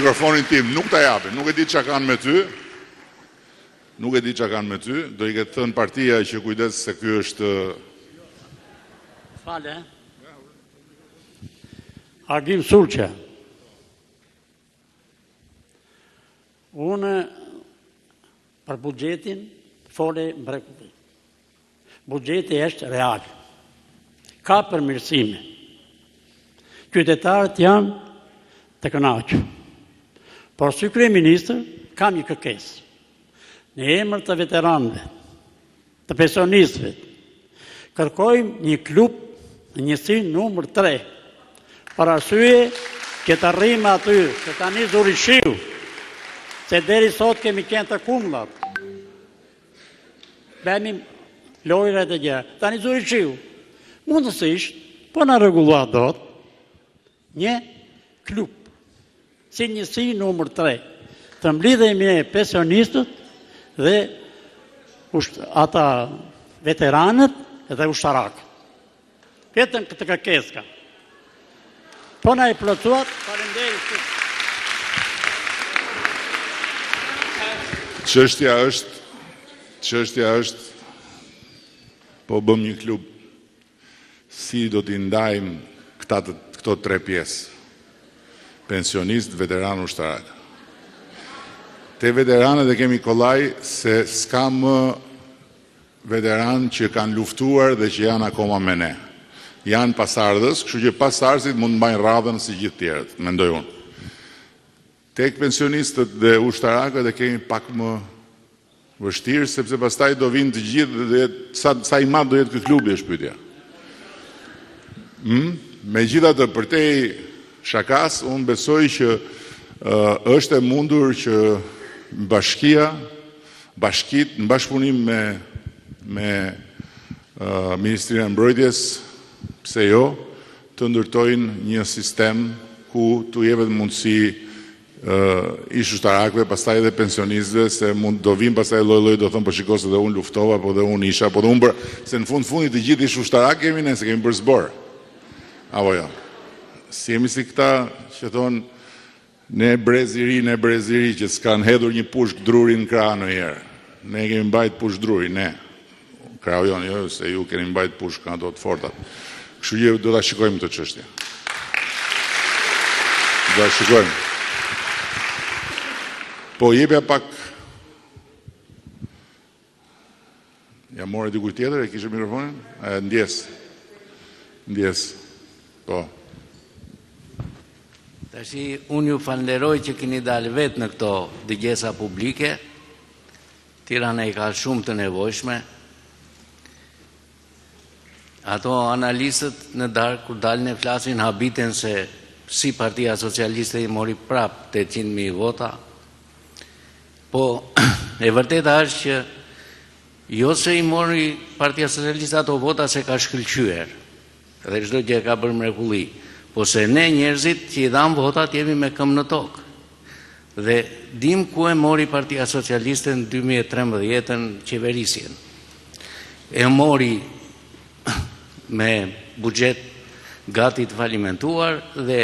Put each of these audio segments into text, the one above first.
Mikrofonin tim, nuk ta japi, nuk e di çka kanë me ty. Nuk e di çka kanë me ty, do i ketë thënë partia që kujdes se ky është Fale. Agim Sulqa. Unë për buxhetin fole mrekulli. Buxheti është real. Ka përmirësime. Qytetarët janë të kënaqur. Por si kryeministër kam një kërkesë. Në emër të veteranëve, të pensionistëve, kërkojmë një klub në njësi numër 3. Për arsye që të rrimë aty, që tani zuri shiu, se deri sot kemi qenë të kumllat. Bëmi lojrat e gjë, tani zuri shiu. Mundësisht, po në rregulluar dot një klub, si njësi numër 3, të mblidhemi e pensionistët dhe ata veteranët dhe ushtarakët. Vetëm këtë kërkesë ka. Po na e plotësuat, faleminderit. Çështja është po bëm një klub, si do t'i ndajmë këto 3 pjesë. Pensionist, veteran, ushtarak. Te veteranët e kemi kollaj se s'ka më veteran që kanë luftuar dhe që janë akoma me ne. Janë pasardhës, kështu që pasardhësit mund të mbajnë radhën si gjithë tjerët, mendoj unë. Tek pensionistët dhe ushtarakët e kemi pak më vështirë, sepse pastaj do vinë të gjithë dhe sa i madh do jetë ky klubi është pyetja. Megjithatë, përtej shakas, unë besoj që është e mundur që bashkit në bashkëpunim me Ministrinë e Mbrojtjes, pse jo, të ndërtojnë një sistem ku t'u jepet mundësi ish ushtarakëve, pastaj edhe pensionistëve, se do vinë pastaj lloj-lloj do thonë po shiko se dhe unë luftova, po dhe unë isha, po dhe unë se në fundit të gjithë ish ushtarak kemi ne, se kemi bërë zbor. Apo jo. Si jemi si këta që thonë ne breziri që s'kan hedhur një pushk druri në krah ndonjëherë. Ne kemi mbajt pushk druri, ne. Krahu jonë, jo, se ju keni mbajt pushk ato të fortat. Kështu që do ta shikojmë këtë çështje. Do ta shikojmë. Po jepja pak. Ja morë dikujt tjetër, e kishe mikrofonin? Ndjes. Po. Tashi, unë ju falenderoj që keni dalë vetë në këto dëgjesa publike. Tirana i ka shumë të nevojshme. Ato analistët në darkë, kur dalën e flasin, habiten se si Partia Socialiste i mori prap 800.000 vota. Po, e vërteta është që jo se i mori Partia Socialiste ato vota se ka shkëlqyer, dhe çdo gjë ka bërë mrekulli. Po se ne njerëzit që i dhamë votat jemi me këmbë në tokë. Dhe dim ku e mori Partia Socialiste në 2013 qeverisjen. E mori me buxhet gati të falimentuar dhe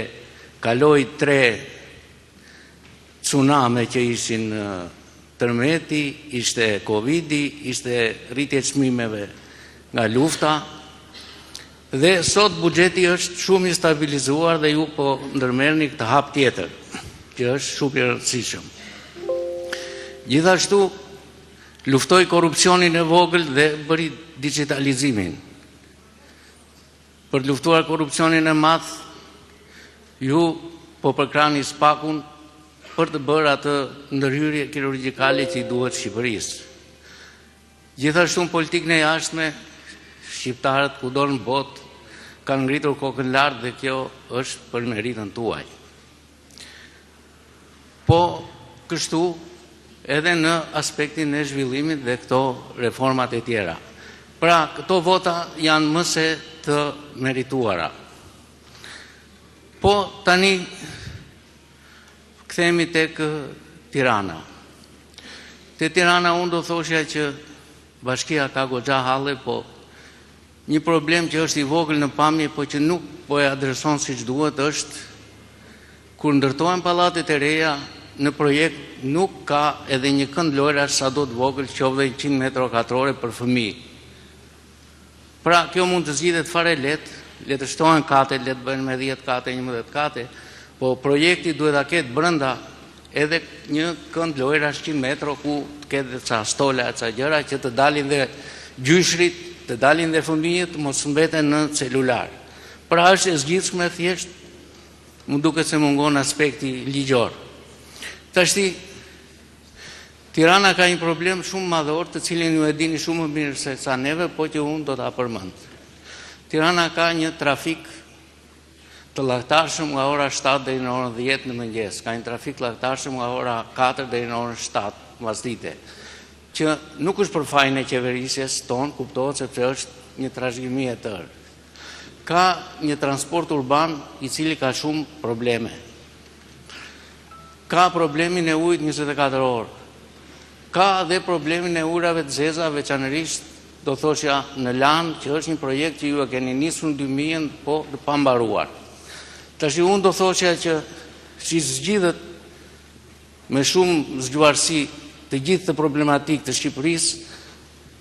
kaloi 3 tsuname që ishin tërmeti, ishte Covidi, ishte rritje çmimeve nga lufta. Dhe sot buxheti është shumë i stabilizuar dhe ju po ndërmerrni këtë hap tjetër, që është shumë i rëndësishëm. Gjithashtu, luftoi korrupsionin e vogël dhe bëri digitalizimin. Për të luftuar korrupsionin e madh, ju po përkrani spakun për të bërë atë ndërhyrje kirurgjikale që i duhet Shqipërisë. Gjithashtu në politikën e jashtme, shqiptarët kudo në botë kanë ngritur kokën lart dhe kjo është për meritën tuaj. Po kështu edhe në aspektin e zhvillimit dhe këto reformat e tjera. Pra, këto vota janë më se të merituara. Po tani kthehemi tek Tirana. Te Tirana unë do thoshja që bashkia ka goxha halle, po një problem që është i vogël në pamje, po që nuk po e adreson siç duhet, është kur ndërtohen pallatet e reja, në projekt nuk ka edhe një kënd lojrash sa do të vogël, qoftë 100 metra katrore për fëmijë. Pra, kjo mund të zgjidhet fare le të shtohen kate, le të bëhen me 10 kate, 11 kate, po projekti duhet ta ketë brenda edhe një kënd lojrash 100 metra ku të ketë ca stola, ca gjëra që të dalin dhe gjyshrit, të dalin dhe fëmijët, mos mbeten në celular. Pra është e zgjidhshme, thjesht më duket se mungon aspekti ligjor. Tashti, Tirana ka një problem shumë madhor, të cilin ju e dini shumë më mirë se sa neve, po që unë do ta përmend. Tirana ka një trafik të llaktarshëm nga ora 7 deri në orën 10 në mëngjes, ka një trafik llaktarshëm nga ora 4 deri në orën 7 mbasdite, që nuk është për fajin e qeverisjes tonë, kuptohet sepse është një trashëgimi e tërë. Ka një transport urban i cili ka shumë probleme. Ka problemin e ujit 24 orë. Ka dhe problemin e urave të zeza, veçanërisht do thoshja në Lanë, që është një projekt që ju e keni nisur në 2000, po të pambaruar. Tash unë do thoshja që si zgjidhet me shumë zgjuarsi të gjithë të problematikë të Shqipërisë,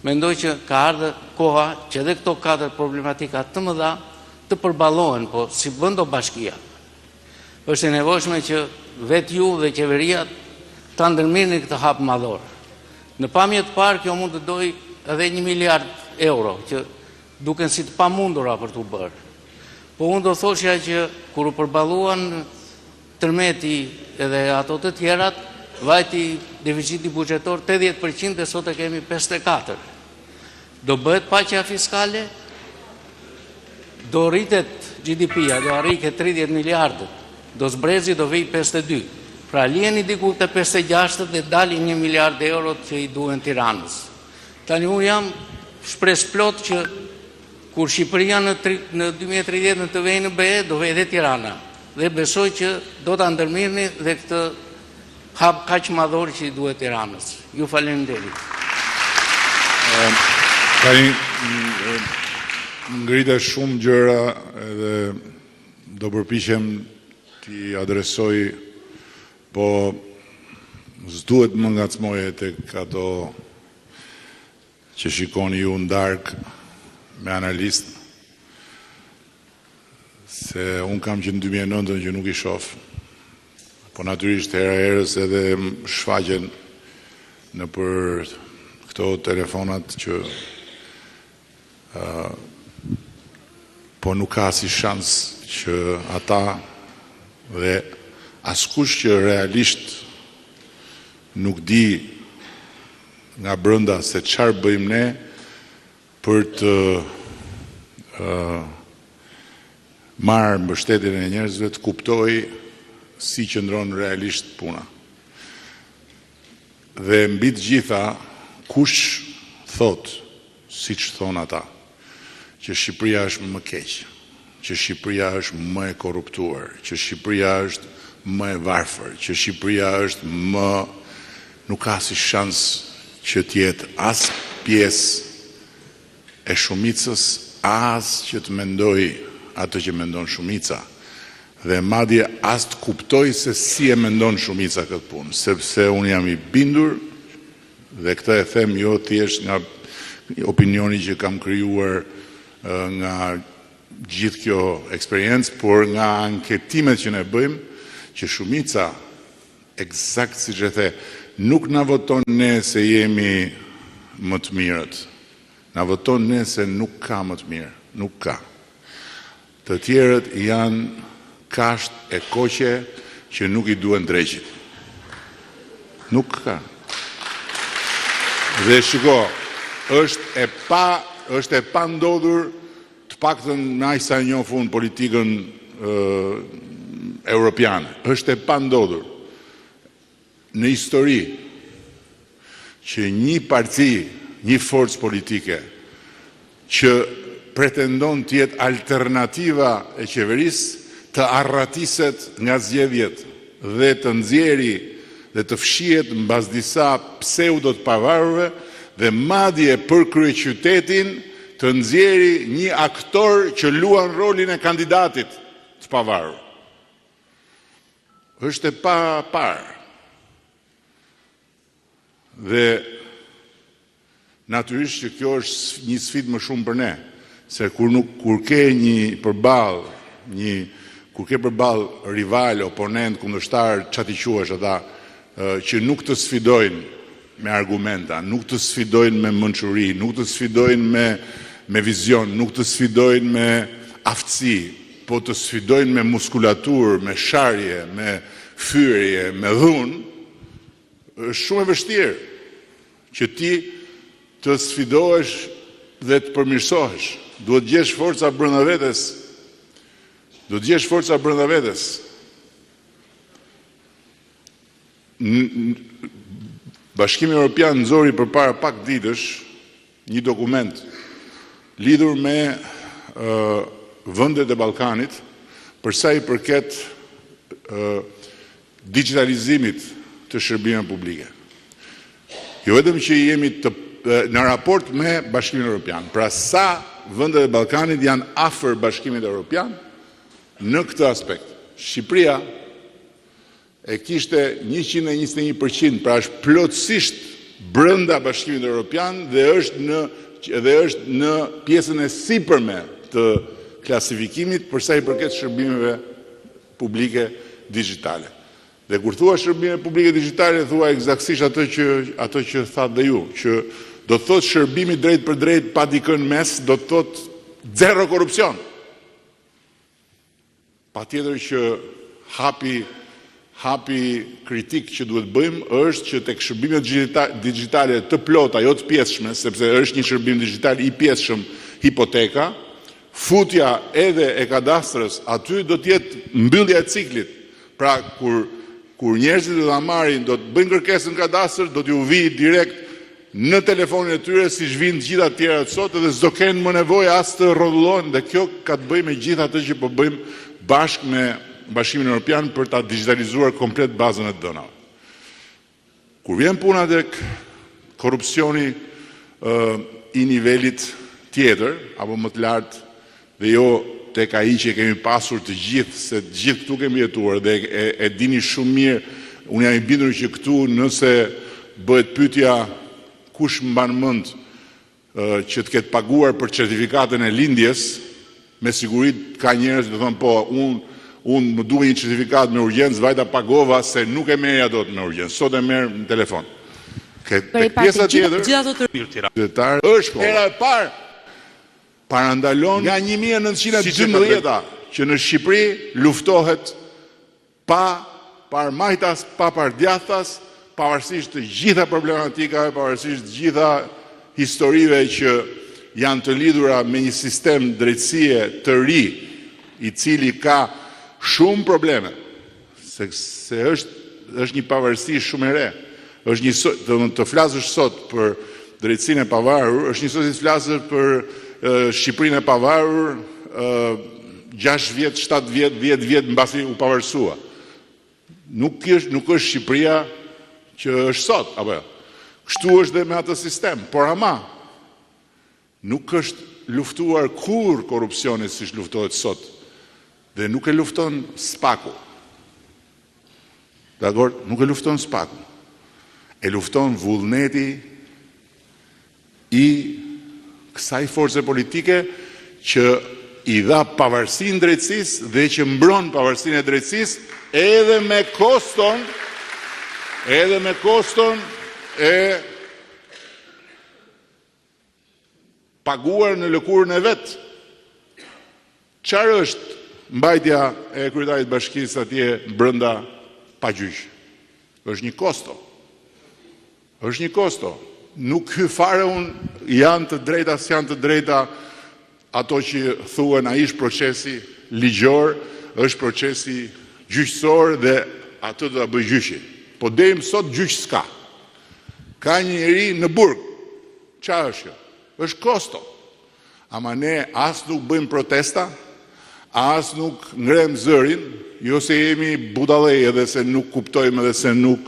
mendoj që ka ardhur koha që edhe këto 4 problematika të mëdha të përballohen, po si bën do bashkia. Është e nevojshme që vetë ju dhe qeveria ta ndërmirni këtë hap madhor. Në pamje të parë kjo mund të dojë edhe 1 miliard euro, që duken si të pamundura për t'u bërë. Po unë do thoshja që kur u përballuan tërmeti edhe ato të tjerat, vajti deficiti buxhetor 80% dhe sot e kemi 54%. Do bëhet paqja fiskale, do rritet GDP-ja, do arriket 30 miliardët, do zbrezi do vij 52. Pra lieni diku të 56 dhe dalin 1 miliard euro që i duhen Tiranës. Tani unë jam shpres plot që kur Shqipëria në 2030 në të vejë në BE, do vejë dhe Tirana. Dhe besoj që do ta ndërmirni dhe këtë hap kaq madhor që i duhet Tiranës. Ju faleminderit. Tani ngritet shumë gjëra edhe do përpiqem t'i adresoj, po s'duhet më ngacmoje tek ato që shikoni ju ndark me analist, se unë kam që në 2009 që nuk i shoh, po natyrisht hera herës edhe shfaqen në për këto telefonat që po nuk ka si shans që ata dhe askush që realisht nuk di nga brenda se çfarë bëjmë ne për të marrë mbështetjen e njerëzve, të kuptoj si qëndron realisht puna. Dhe mbi të gjitha, kush thot, siç thon ata, që Shqipëria është më keq, që Shqipëria është më e korruptuar, që Shqipëria është më e varfër, që Shqipëria është më, nuk ka si shans që t'jetë as pjesë e shumicës, as që të mendoj atë që mendon shumica, dhe madje as të kuptoj se si e mendon shumica këtë punë, sepse unë jam i bindur, dhe këtë e them jo thjesht nga opinioni që kam krijuar nga gjithë kjo eksperiencë, por nga anketimet që ne bëjmë, që shumica, eksakt siç e the, nuk na voton ne se jemi më të mirët. Na voton ne se nuk ka më të mirë, nuk ka. Të tjerët janë kasht e koqe që nuk i duhen dreqit. Nuk ka. Dhe shiko, është e pa ndodhur, të paktën në aq sa njoh unë politikën europiane. Është e pa ndodhur në histori që një parti, një forcë politike që pretendon të jetë alternativa e qeverisë të arratiset nga zgjedhjet dhe të nxjerrë dhe të fshihet mbas disa pseudo të pavarurve dhe madje për kryeqytetin të nxjerrë një aktor që luan rolin e kandidatit të pavarur. është e pa parë. Dhe natyrisht që kjo është një sfidë më shumë për ne, se kur ke kur ke përballë rival, oponent, kundërshtar, çati quhesh ata, që nuk të sfidojnë me argumenta, nuk të sfidojnë me mençuri, nuk të sfidojnë me vizion, nuk të sfidojnë me aftësi, po të sfidojnë me muskulaturë, me sharje, me fyrje, me dhunë, është shumë e vështirë që ti të sfidohesh dhe të përmirësohesh. Duhet gjesh forca brenda vetes. Bashkimi Evropian nxori përpara pak ditësh një dokument lidhur me vendet e Ballkanit për sa i përket digitalizimit të shërbimeve publike. Jo vetëm që jemi në raport me Bashkimin Evropian, pra sa vendet e Ballkanit janë afër Bashkimit Evropian në këtë aspekt. Shqipëria e kishte 121%, pra është plotësisht brenda Bashkimit Evropian dhe është në pjesën e sipërme të klasifikimit për sa i përket shërbimeve publike digjitale. Dhe kur thua shërbime publike digjitale, thua eksaktësisht ato që thatë dhe ju, që do të thotë shërbimi drejt për drejt pa dikën mes, do të thotë zero korupcion. Patjetër që hapi kritik që duhet bëjmë është që tek shërbimet digjitale të plota, jo të pjesshme, sepse është një shërbim digital i pjesshëm, hipoteka, futja edhe e kadastrës aty do të jetë mbyllja e ciklit. Pra kur njerëzit do ta marrin, do të bëjnë kërkesën në kadastër, do t'ju vi direkt në telefonin e tyre siç vijnë të gjitha të tjerat sot dhe s'do kenë më nevojë as të rrodullohen, dhe kjo ka të bëjë me gjithë atë që po bëjmë bashkë me Bashkimin Evropian për ta digitalizuar komplet bazën e dhënave. Kur vjen puna tek korrupsioni i nivelit tjetër apo më të lartë, dhe jo tek ai që kemi pasur të gjithë, se të gjithë këtu kemi jetuar dhe e dini shumë mirë, unë jam i bindur që këtu nëse bëhet pyetja kush mban mend që të ketë paguar për certifikatën e lindjes, me siguri ka njerëz që thonë po, unë më duhet një certifikat me urgjencë, vajta pagova se nuk e merja dot me urgjencë, sot e merr në telefon. Tek pjesa tjetër, është hera e parë parandalon nga 1912 që në Shqipëri luftohet pa parmajtas, pa pardjathas, pavarësisht të gjitha problematikave, pavarësisht të gjitha historive që janë të lidhura me një sistem drejtësie të ri, i cili ka shumë probleme, se është një pavarësi shumë e re. Të flasësh sot për drejtësinë e pavarur, është njësoj si të flasësh për Shqipërinë e pavarur 6 vjet, 7 vjet, 10 vjet mbasi u pavarësua. Nuk është Shqipëria që është sot, apo jo. Kështu është dhe me atë sistem, por ama nuk është luftuar kur korrupsioni siç luftohet sot, dhe nuk e lufton SPAK-u. Dakor, nuk e lufton SPAK-u. E lufton vullneti i kësaj force politike që i dha pavarësinë drejtësisë dhe që mbron pavarësinë e drejtësisë edhe me koston e paguar në lëkurën e vet. Çfarë është mbajtja e kryetarit bashkisë atje brenda pa gjyq? Është një kosto. Është një kosto. Nuk hy fare unë janë të drejta, s'janë të drejta ato që thuhen ai është procesi ligjor, është procesi gjyqësor dhe atë do ta bëj gjyqi. Po deri më sot gjyq s'ka. Ka një njeri në burg. Çfarë është kjo? Është kosto. Ama ne as nuk bëjmë protesta, as nuk ngrem zërin, jo se jemi budallej edhe se nuk kuptojmë edhe se nuk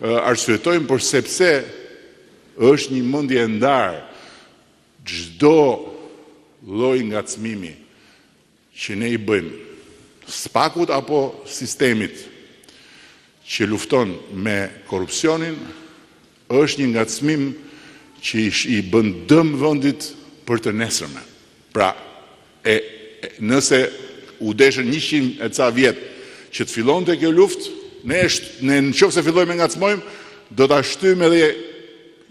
arsyetojmë, por sepse është një mendje ndarë çdo lloj ngacmimi që ne i bëjmë SPAK-ut apo sistemit që lufton me korrupsionin është një ngacmim që i bën dëm vendit për të nesërmen. Pra, nëse u deshën 100 e ca vjet që të fillonte kjo luftë, ne nëse fillojmë ngacmojmë, do ta shtyjmë edhe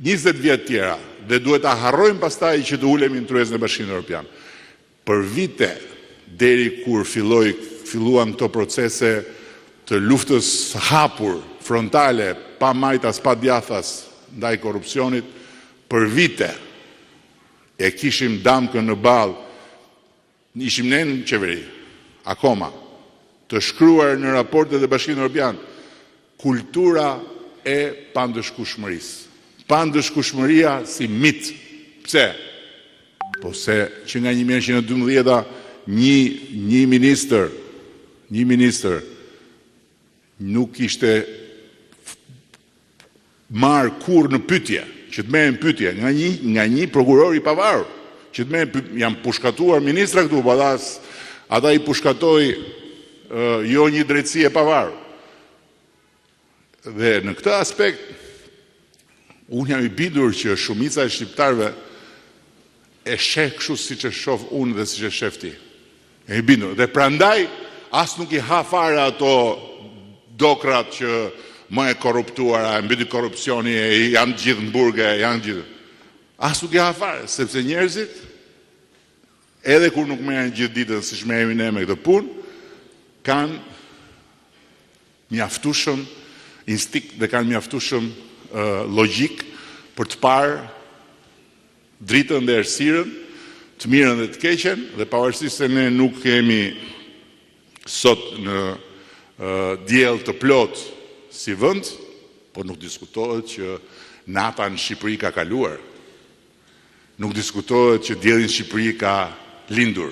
20 vjet tjera dhe duhet ta harrojmë pastaj që të ulemi në tryezën e Bashkimit Evropian. Për vite deri kur filluan këto procese të luftës hapur, frontale, pa majtas, pa djathas ndaj korrupsionit, për vite e kishim damkën në ballë, ishim ne në qeveri, akoma, të shkruar në raportet e Bashkimit Evropian, kultura e pandëshkueshmërisë. Pandëshkueshmëria si mit. Pse? Po se që nga 1912 një ministër nuk ishte marrë kur në pyetje, që të merren pyetje nga një prokuror i pavarur, që të merren janë pushkatuar ministra këtu, po ata i pushkatoi jo një drejtësi e pavarur. Dhe në këtë aspekt unë jam i bindur që shumica e shqiptarëve e sheh kështu siç e shoh unë dhe siç e sheh ti. Jam i bindur. Dhe prandaj as nuk i ha fare ato dokrat që më e korruptuara, e mbyti korrupsioni, janë gjithë në burge, janë gjithë. As nuk i ha fare, sepse njerëzit, edhe kur nuk merren gjithë ditën siç merremi ne me këtë punë, kanë mjaftueshëm instinkt dhe kanë mjaftueshëm logjik për të parë dritën dhe errësirën, të mirën dhe të keqen, dhe pavarësisht se ne nuk kemi sot në diell të plot si vend, por nuk diskutohet që nata në Shqipëri ka kaluar. Nuk diskutohet që dielli në Shqipëri ka lindur.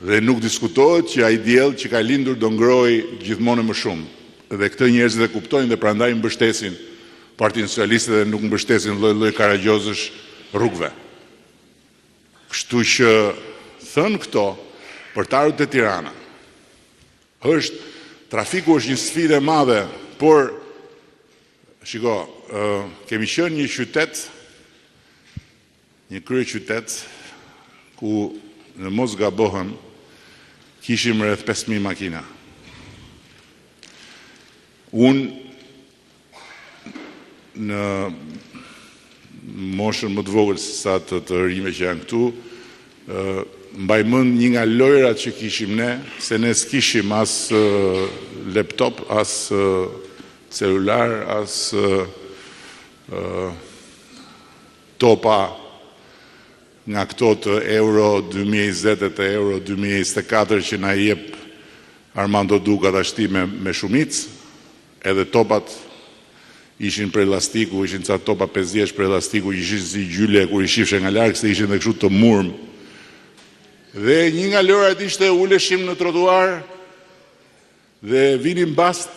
Dhe nuk diskutohet që ai diell që ka lindur do ngrojë gjithmonë më shumë. Dhe këtë njerëzit e kuptojnë dhe prandaj mbështesin Partinë Socialiste dhe nuk mbështesin lloj-lloj karagjozësh rrugëve. Kështu që thënë këto, përtarët e Tirana, trafiku është një sfidë e madhe, por shiko, kemi qenë një qytet, një kryeqytet ku në mos gabohem kishim rreth 5.000 makina. Unë në moshën më të vogël se sa të rinjve që janë këtu, mbaj mend një nga lojrat që kishim ne, se ne s'kishim as laptop, as celular, as topa nga këto të Euro 2020 e të Euro 2024 që na jep Armando Duka tashti me shumicë, edhe topat ishin prej elastiku, ishin ca topa 50 prej elastiku, ishin si gjyle kur i shifshe nga larg, se ishin dhe kështu të murm. Dhe një nga lojrat ishte uleshim në trotuar dhe vinin bast,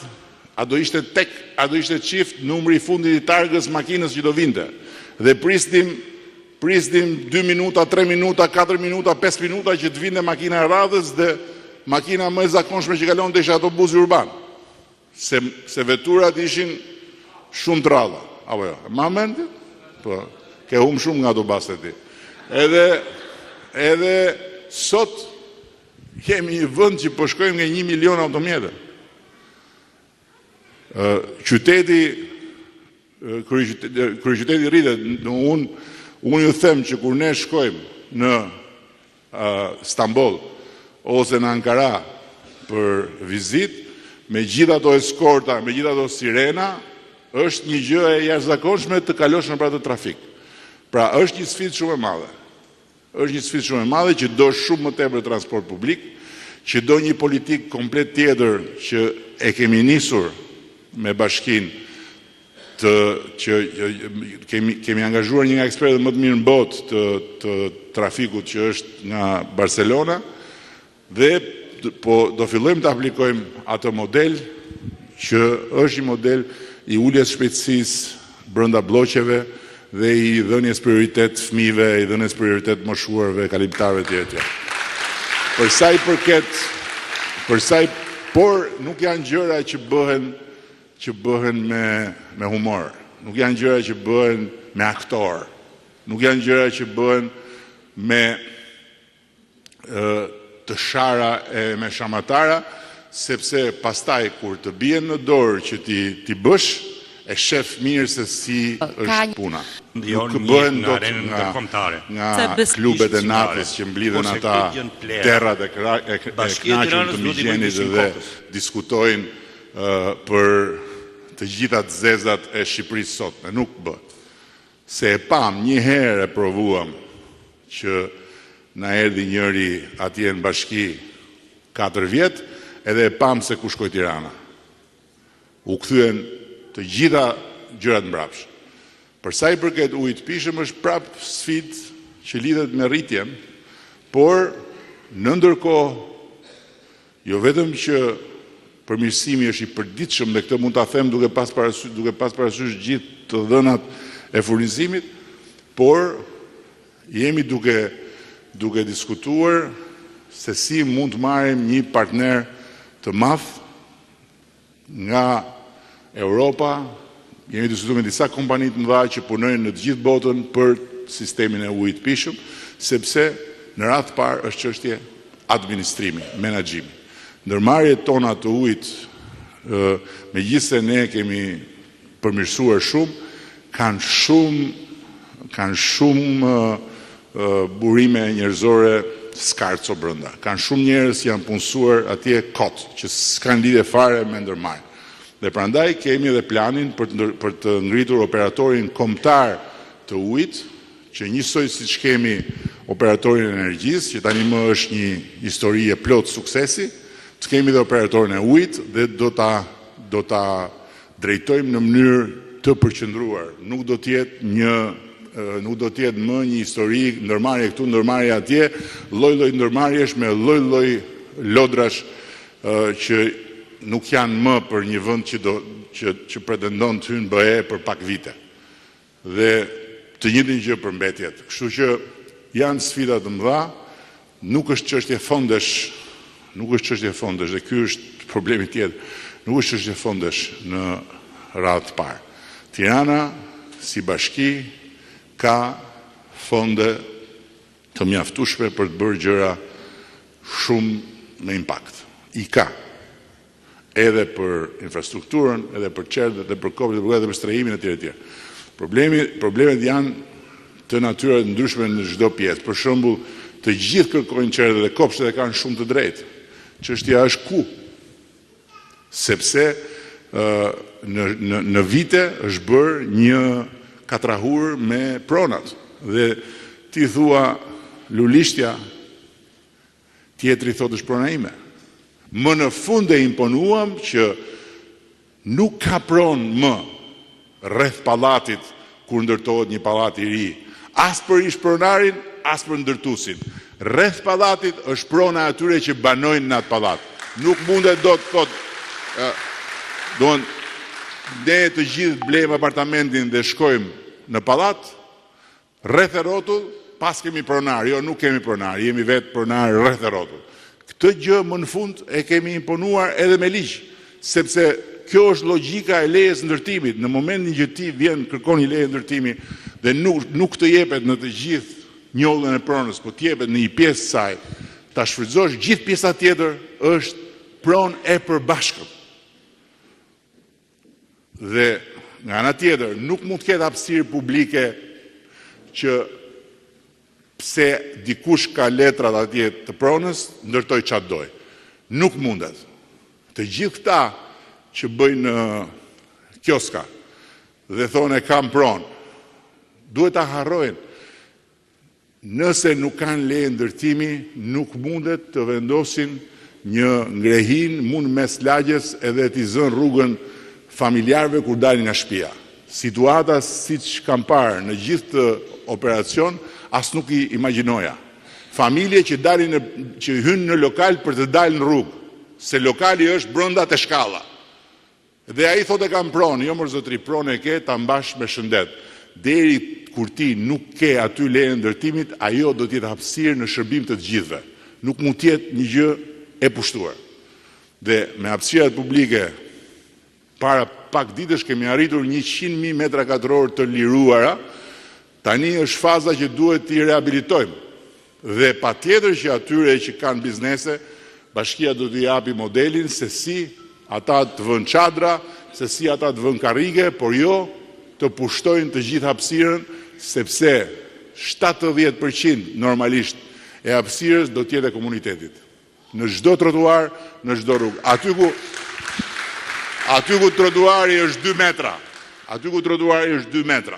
a do ishte tek, a do ishte qift, numri i fundit i targës makinës që do vinte. Dhe pristim 2 minuta, 3 minuta, 4 minuta, 5 minuta që të vinte makina e radhës dhe makina më e zakonshme që kalon të ishte autobusi urban. Se veturat ishin shumë të rradha. Apo jo, ma mendit? Po, ke humbur shumë nga ato bastet ti. Edhe sot kemi një vend që po shkojmë nga 1 milion automjete. Qyteti, kryeqyteti rritet. Unë ju them që kur ne shkojmë në Stamboll ose në Ankara për vizit, me gjitha ato eskorta, me gjitha ato sirena, është një gjë e jashtëzakonshme të kalosh në pra të trafik. Pra është një sfidë shumë e madhe. Është një sfidë shumë e madhe që do shumë më tepër transport publik, që do një politikë komplet tjetër që e kemi nisur me bashkinë, që kemi angazhuar një nga ekspertët më të mirë në botë të trafikut që është nga Barcelona, dhe do fillojmë të aplikojmë atë model që është një model i uljes shpejtësisë brenda blloqeve dhe i dhënies prioritet fëmijëve, i dhënies prioritet moshuarve, kalimtarëve të tjerë. Për sa Por nuk janë gjëra që bëhen me humor. Nuk janë gjëra që bëhen me aktor. Nuk janë gjëra që bëhen me të shara e me shamatara, sepse pastaj kur të bien në dorë që ti bësh, e shef mirë se si është puna. Nuk bëhen dot nga klubet e natës që mblidhen ata terrat e kënaqur të migjenit dhe diskutojnë për të gjitha të zezat e Shqipërisë sotme. Nuk bëhet. Se e pam, një herë e provuam që na erdhi njëri atje në bashki 4 vjet, edhe e pam se ku shkoi Tirana. U kthyen të gjitha gjërat mbrapsht. Për sa i përket ujit pishëm është prap sfidë që lidhet me rritjen, por në ndërkohë jo vetëm që përmirësimi është i përditshëm dhe këtë mund ta them duke pas parasysh gjithë të dhënat e furnizimit, por jemi duke diskutuar se si mund të marrim një partner të madh nga Europa. Jemi diskutuar me disa kompani të mëdha që punojnë në të gjithë botën për sistemin e ujit pishëm, sepse në radhë të parë është çështje administrimi, menaxhimi. Ndërmarrjet tona të ujit, megjithëse ne kemi përmirësuar shumë, kanë shumë burime njerëzore skarco brenda. Kanë shumë njerëz që janë punësuar atje kot, që s'kan lidhje fare me ndërmarrje. Dhe prandaj kemi edhe planin për të ngritur operatorin kombëtar të ujit, që njësoj siç kemi operatorin e energjisë, që tani më është një histori e plot suksesi, të kemi edhe operatorin e ujit dhe do ta drejtojmë në mënyrë të përqendruar. Nuk do të jetë më një histori ndërmarrje këtu, ndërmarrje atje, lloj-lloj ndërmarrjesh me lloj-lloj lodrash që nuk janë më për një vend që pretendon të hynë BE për pak vite. Dhe të njëjtën gjë për mbetjet. Kështu që janë sfida të mëdha, nuk është çështje fondesh, dhe ky është problemi tjetër. Nuk është çështje fondesh në radhë të parë. Tirana si bashki ka fonde të mjaftueshme për të bërë gjëra shumë me impakt. I ka. Edhe për infrastrukturën, edhe për çerdhet, edhe për kopjet, edhe për strehimin etj. Problemet janë të natyrës ndryshme në çdo pjesë. Për shembull, të gjithë kërkojnë çerdhet dhe kopshtet e kanë shumë të drejtë. Çështja është ku? Sepse në vite është bërë një katrahur me pronat. Dhe ti thua Lulishtja, tjetri thotë është prona ime. Më në fund e imponuam që nuk ka pronë më rreth pallatit kur ndërtohet një pallat i ri. As për ish pronarin, as për ndërtuesin. Rreth pallatit është prona e atyre që banojnë në atë pallat. Nuk mundet dot thotë ne të gjithë blejmë apartamentin dhe shkojmë në pallat, rreth e rrotull, pas kemi pronar. Jo, nuk kemi pronar, jemi vetë pronar rreth e rrotull. Këtë gjë më në fund e kemi imponuar edhe me ligj, sepse kjo është logjika e lejes ndërtimit. Në momentin që ti kërkon një leje ndërtimi dhe nuk të jepet në të gjithë njollën e pronës, po të jepet në një pjesë saj, ta shfrytëzosh gjithë pjesa tjetër është pronë e përbashkët. Dhe nga ana tjetër nuk mund të ketë hapësirë publike që pse dikush ka letrat atje të pronës, ndërtoj çfarë doj. Nuk mundet. Të gjithë këta që bëjnë kioska dhe thonë e kam pronë, duhet ta harrojnë. Nëse nuk kanë leje ndërtimi, nuk mundet të vendosin një ngrehin mund mes lagjes edhe t'i zënë rrugën familjarëve kur dalin nga shtëpia. Situata siç kam parë në gjithë të operacion, as nuk i imagjinoja. Familje që hynë në lokal për të dalë në rrugë, se lokali është brenda te shkalla. Dhe ai thotë kam pronë, jo mër zotri, pronë e ke ta mbash me shëndet. Deri kur ti nuk ke aty lejen ndërtimit, ajo do të jetë hapësirë në shërbim të gjithëve. Nuk mund të jetë një gjë e pushtuar. Dhe me hapësirat publike, para pak ditësh kemi arritur 100.000 metra katror të liruara, tani është faza që duhet t'i rehabilitojmë. Dhe patjetër që atyre që kanë biznese, bashkia do t'i japi modelin se si ata të vënë çadra, se si ata të vënë karrige, por jo të pushtojnë të gjithë hapësirën, sepse 70% normalisht e hapësirës do t'jetë e komunitetit. Në çdo trotuar, në çdo rrugë. Aty ku trotuari është 2 metra. Aty ku trotuari është 2 metra.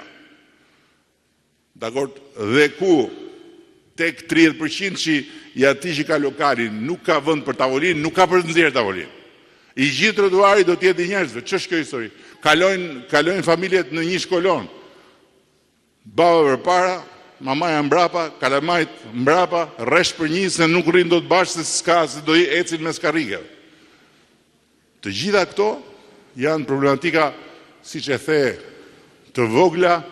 Dakor? Dhe ku tek 30% që i atij që ka lokalin nuk ka vend për tavolinë, nuk ka për të nxjerrë tavolinë. I gjithë trotuari do të jetë i njerëzve. Ç'është kjo histori? Kalojnë familjet në një shkolon. Baba përpara, mamaja mbrapa, kalamajt mbrapa, rresh për një se nuk rrin dot bashkë se do i ecin me skarrige. Të gjitha këto janë problematika, siç e the, të vogla,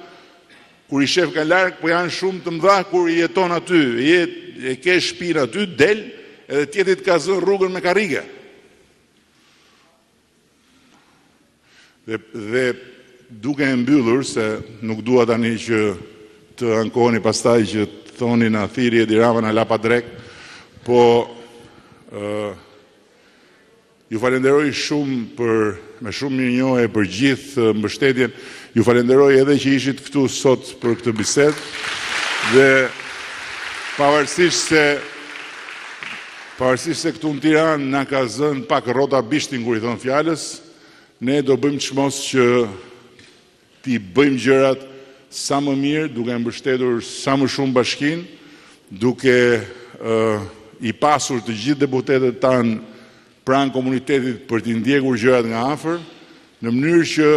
kur i shef ka larg, po janë shumë të mëdha kur i jeton aty, e ke shtëpinë aty, del, edhe tjetrit ka zënë rrugën me karrige. Dhe duke e mbyllur, se nuk dua tani që të ankoheni pastaj që të thoni na thiri Edi Rama na la pa drek, po ju falenderoj shumë me shumë mirënjohje për gjithë mbështetjen. Ju falenderoj edhe që ishit këtu sot për këtë bisedë dhe pavarësisht se këtu në Tiranë na ka zënë pak rrota bishtin kur i thon fjalës, ne do bëjmë çmos që t'i bëjmë gjërat sa më mirë, duke mbështetur sa më shumë bashkinë, duke i pasur të gjithë deputetët tanë pranë komunitetit për t'i ndjekur gjërat nga afër, në mënyrë që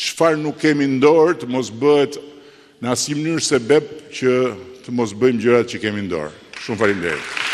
çfarë nuk kemi në dorë të mos bëhet në asnjë mënyrë sebeb që të mos bëjmë gjërat që kemi në dorë. Shumë faleminderit.